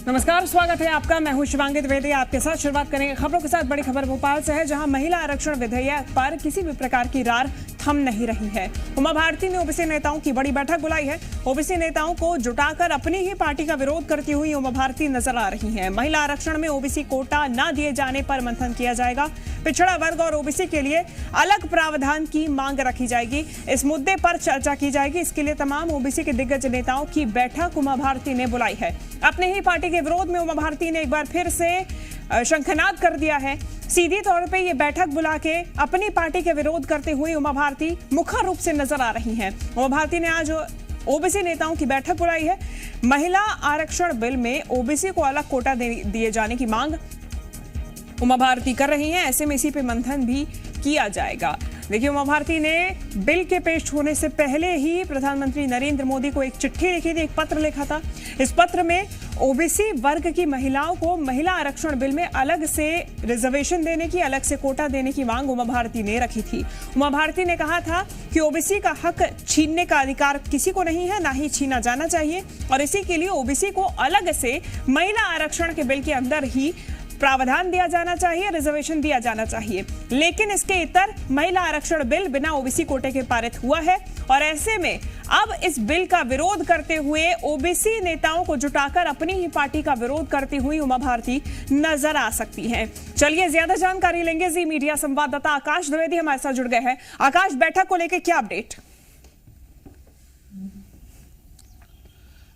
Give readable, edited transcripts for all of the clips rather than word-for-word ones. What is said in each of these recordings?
नमस्कार, स्वागत है आपका। मैं हूं शिवांगी द्विवेदी। आपके साथ शुरुआत करेंगे खबरों के साथ। बड़ी खबर भोपाल से है, जहां महिला आरक्षण विधेयक पर किसी भी प्रकार की रार थम नहीं रही है। उमा भारती ने ओबीसी नेताओं की बड़ी बैठक बुलाई है। ओबीसी नेताओं को जुटाकर अपनी ही पार्टी का विरोध करती हुई उमा भारती नजर आ रही हैं। महिला आरक्षण में ओबीसी कोटा न दिए जाने पर मंथन किया जाएगा। पिछड़ा वर्ग और ओबीसी के लिए अलग प्रावधान की मांग रखी जाएगी। इस मुद्दे पर चर्चा की जाएगी। इसके लिए तमाम ओबीसी के दिग्गज नेताओं की बैठक उमा भारती ने बुलाई है। अपने ही पार्टी के विरोध में उमा भारती ने एक बार फिर से शंखनाद कर दिया है। सीधी तौर पे ये बैठक बुला के अपनी पार्टी के विरोध करते हुए उमा भारती मुखर रूप से नजर आ रही हैं। उमा भारती ने आज ओबीसी नेताओं की बैठक बुलाई है। महिला आरक्षण बिल में ओबीसी को अलग कोटा दिए जाने की मांग उमा भारती कर रही हैं। ऐसे में इसी पे मंथन भी किया जाएगा। देखिए, उमा भारती ने बिल के पेश होने से पहले ही प्रधानमंत्री नरेंद्र मोदी को एक चिट्ठी लिखी थी, एक पत्र लिखा था। इस पत्र में ओबीसी वर्ग की महिलाओं को महिला आरक्षण बिल में अलग से रिजर्वेशन देने की, अलग से कोटा देने की मांग उमा भारती ने रखी थी। उमा भारती ने कहा था कि ओबीसी का हक छीनने का अधिकार किसी को नहीं है, ना ही छीना जाना चाहिए, और इसी के लिए ओबीसी को अलग से महिला आरक्षण के बिल के अंदर ही प्रावधान दिया जाना चाहिए, रिजर्वेशन दिया जाना चाहिए। लेकिन इसके इतर महिला आरक्षण बिल बिना ओबीसी कोटे के पारित हुआ है, और ऐसे में अब इस बिल का विरोध करते हुए ओबीसी नेताओं को जुटाकर अपनी ही पार्टी का विरोध करती हुई उमा भारती नजर आ सकती हैं। चलिए, ज्यादा जानकारी लेंगे। जी मीडिया संवाददाता आकाश द्विवेदी हमारे साथ जुड़ गए हैं। आकाश, बैठक को लेकर क्या अपडेट?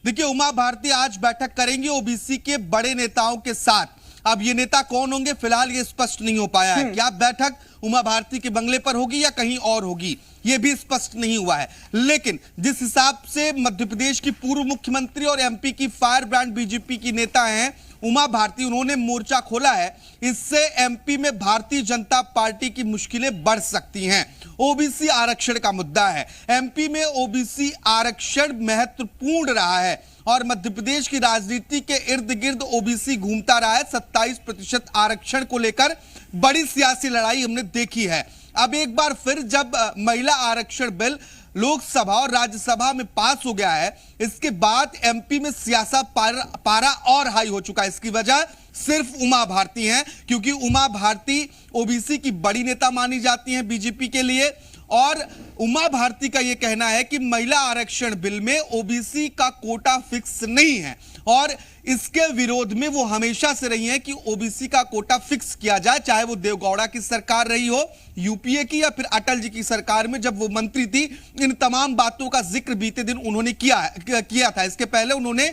देखिए, उमा भारती आज बैठक करेंगी ओबीसी के बड़े नेताओं के साथ। अब ये नेता कौन होंगे, फिलहाल ये स्पष्ट नहीं हो पाया है। क्या बैठक उमा भारती के बंगले पर होगी या कहीं और होगी, ये भी स्पष्ट नहीं हुआ है। लेकिन जिस हिसाब से मध्य प्रदेश की पूर्व मुख्यमंत्री और एमपी की फायर ब्रांड बीजेपी की नेता हैं उमा भारती, उन्होंने मोर्चा खोला है, इससे एमपी में भारतीय जनता पार्टी की मुश्किलें बढ़ सकती हैं। ओबीसी आरक्षण का मुद्दा है। एमपी में ओबीसी आरक्षण महत्वपूर्ण रहा है और मध्य प्रदेश की राजनीति के इर्द गिर्द ओबीसी घूमता रहा है। 27% आरक्षण को लेकर बड़ी सियासी लड़ाई हमने देखी है। अब एक बार फिर जब महिला आरक्षण बिल लोकसभा और राज्यसभा में पास हो गया है, इसके बाद एमपी में सियासा पारा और हाई हो चुका है। इसकी वजह सिर्फ उमा भारती हैं, क्योंकि उमा भारती ओबीसी की बड़ी नेता मानी जाती हैं बीजेपी के लिए। और उमा भारती का यह कहना है कि महिला आरक्षण बिल में ओबीसी का कोटा फिक्स नहीं है, और इसके विरोध में वो हमेशा से रही हैं कि ओबीसी का कोटा फिक्स किया जाए, चाहे वो देवगौड़ा की सरकार रही हो, यूपीए की, या फिर अटल जी की सरकार में जब वो मंत्री थी। इन तमाम बातों का जिक्र बीते दिन उन्होंने किया था। इसके पहले उन्होंने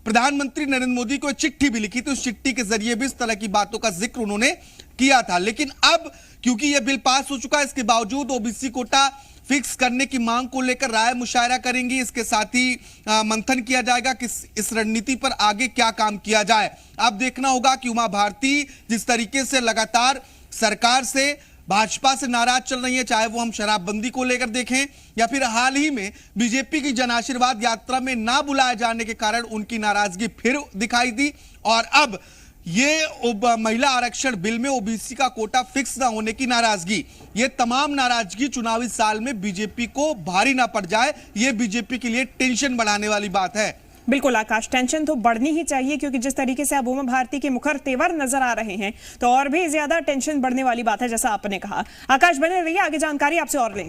प्रधानमंत्री नरेंद्र मोदी को चिट्ठी भी लिखी थी। उस चिट्ठी के जरिए भी इस तरह की बातों का जिक्र उन्होंने किया था। लेकिन अब क्योंकि यह बिल पास हो चुका है, इसके बावजूद ओबीसी कोटा फिक्स करने की मांग को लेकर राय मुशायरा करेंगी। इसके साथ ही मंथन किया जाएगा कि इस रणनीति पर आगे क्या काम किया जाए। अब देखना होगा कि उमा भारती जिस तरीके से लगातार सरकार से, भाजपा से नाराज चल रही है, चाहे वो हम शराबबंदी को लेकर देखें या फिर हाल ही में बीजेपी की जन आशीर्वाद यात्रा में ना बुलाए जाने के कारण उनकी नाराजगी फिर दिखाई दी, और अब ये महिला आरक्षण बिल में ओबीसी का कोटा फिक्स ना होने की नाराजगी, ये तमाम नाराजगी चुनावी साल में बीजेपी को भारी ना पड़ जाए, ये बीजेपी के लिए टेंशन बढ़ाने वाली बात है। बिल्कुल आकाश, टेंशन तो बढ़नी ही चाहिए, क्योंकि जिस तरीके से अब उमा भारती के मुखर तेवर नजर आ रहे हैं तो और भी ज्यादा टेंशन बढ़ने वाली बात है, जैसा आपने कहा। आकाश, बने रहिए, आगे जानकारी आपसे और लेंगे।